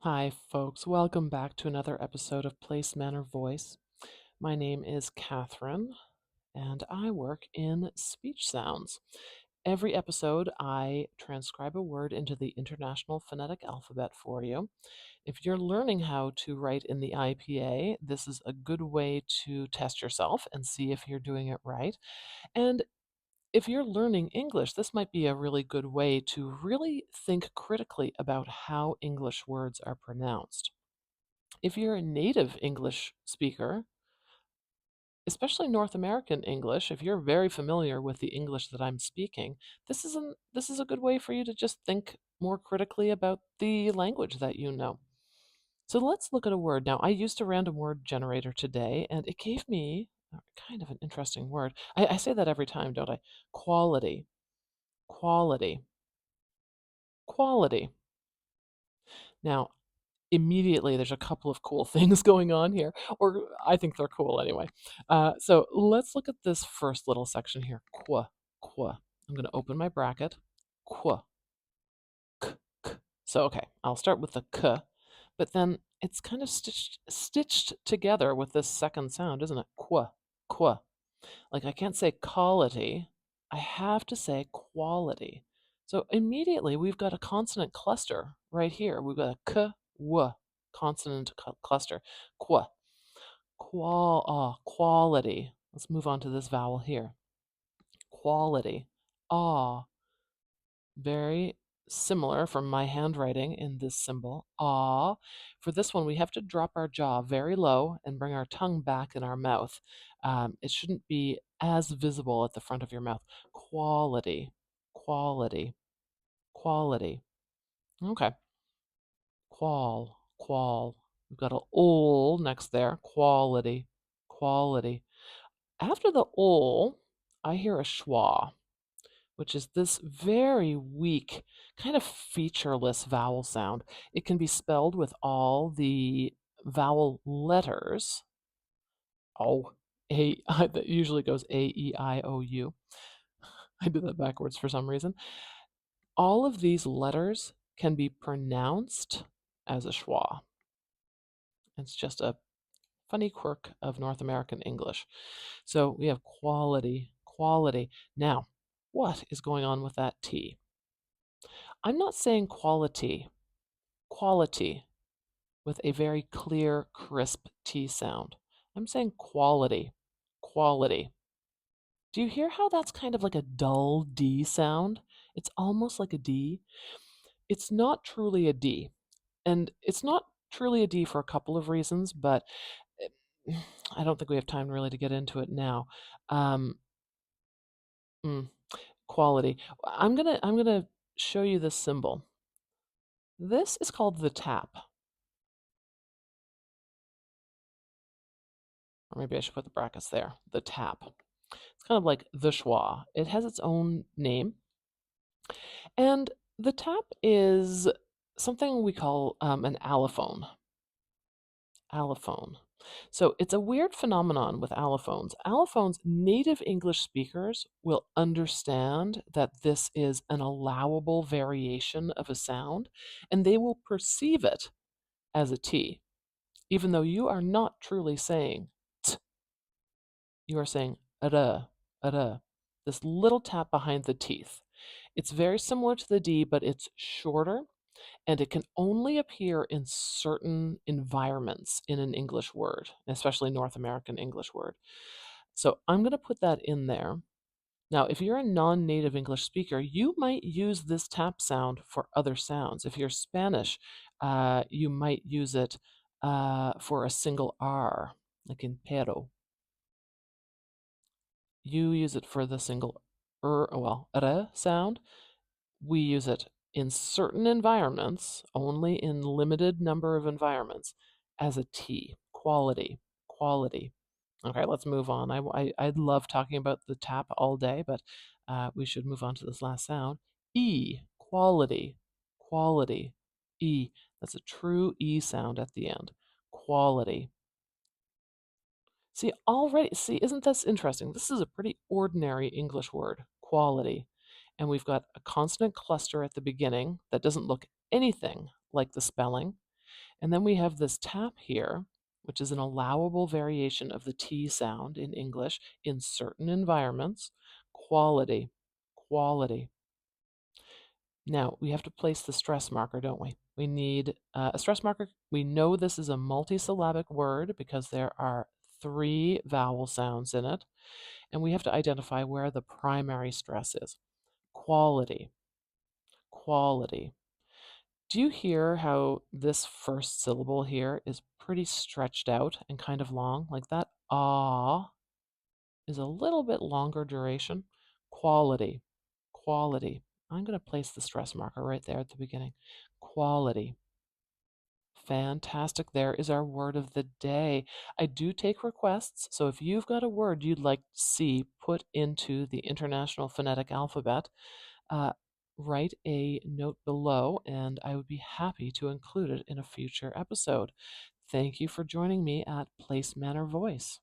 Hi, folks. Welcome back to another episode of Place, Manner, Voice. My name is Catherine, and I work in speech sounds. Every episode, I transcribe a word into the International Phonetic Alphabet for you. If you're learning how to write in the IPA, this is a good way to test yourself and see if you're doing it right. And if you're learning English, this might be a really good way to really think critically about how English words are pronounced. If you're a native English speaker, especially North American English, if you're very familiar with the English that I'm speaking, this is a good way for you to just think more critically about the language that you know. So let's look at a word. Now, I used a random word generator today, and it gave me kind of an interesting word. I say that every time, don't I? Quality, quality, quality. Now, immediately there's a couple of cool things going on here, or I think they're cool anyway. So let's look at this first little section here. Qua, qua. I'm going to open my bracket. Qua, k, k. So okay, I'll start with the k, but then it's kind of stitched together with this second sound, isn't it? Qua, qua. Like I can't say quality, I have to say quality. So immediately we've got a consonant cluster right here. We've got a k, w consonant cluster. Qua, quality. Let's move on to this vowel here. Quality. Ah, very similar from my handwriting in this symbol. Ah. For this one, we have to drop our jaw very low and bring our tongue back in our mouth. It shouldn't be as visible at the front of your mouth. Quality, quality, quality. Okay. Qual. We've got a ol next there. Quality, quality. After the ol, I hear a schwa, which is this very weak, kind of featureless vowel sound. It can be spelled with all the vowel letters. Oh, that usually goes A-E-I-O-U. I did that backwards for some reason. All of these letters can be pronounced as a schwa. It's just a funny quirk of North American English. So we have quality, quality. Now, what is going on with that T? I'm not saying quality, quality with a very clear, crisp T sound. I'm saying quality, quality. Do you hear how that's kind of like a dull D sound? It's almost like a D. It's not truly a D. And it's not truly a D for a couple of reasons, but I don't think we have time really to get into it now. Um, mm, quality. I'm gonna show you this symbol. This is called the tap. Or maybe I should put the brackets there. The tap. It's kind of like the schwa. It has its own name. And the tap is something we call an allophone. Allophone. So it's a weird phenomenon with allophones. Allophones, native English speakers will understand that this is an allowable variation of a sound, and they will perceive it as a T, even though you are not truly saying t. You are saying ada, ada. This little tap behind the teeth. It's very similar to the D, but it's shorter, and it can only appear in certain environments in an English word, especially North American English word. So I'm going to put that in there. Now, if you're a non-native English speaker, you might use this tap sound for other sounds. If you're Spanish, you might use it for a single R, like in pero. You use it for the single re sound. We use it in certain environments, only in limited number of environments, as a T. Quality, quality. Okay, let's move on. I'd love talking about the tap all day, but we should move on to this last sound. E, quality, quality. E, that's a true E sound at the end. Quality. See, isn't this interesting? This is a pretty ordinary English word, quality. And we've got a consonant cluster at the beginning that doesn't look anything like the spelling. And then we have this tap here, which is an allowable variation of the T sound in English in certain environments. Quality, quality. Now, we have to place the stress marker, don't we? We need a stress marker. We know this is a multisyllabic word because there are 3 vowel sounds in it, and we have to identify where the primary stress is. Quality, quality. Do you hear how this first syllable here is pretty stretched out and kind of long? Like that ah is a little bit longer duration. Quality, quality. I'm going to place the stress marker right there at the beginning. Quality. Fantastic. There is our word of the day. I do take requests, so if you've got a word you'd like to see put into the International Phonetic Alphabet, uh, write a note below and I would be happy to include it in a future episode. Thank you for joining me at Place Manner Voice.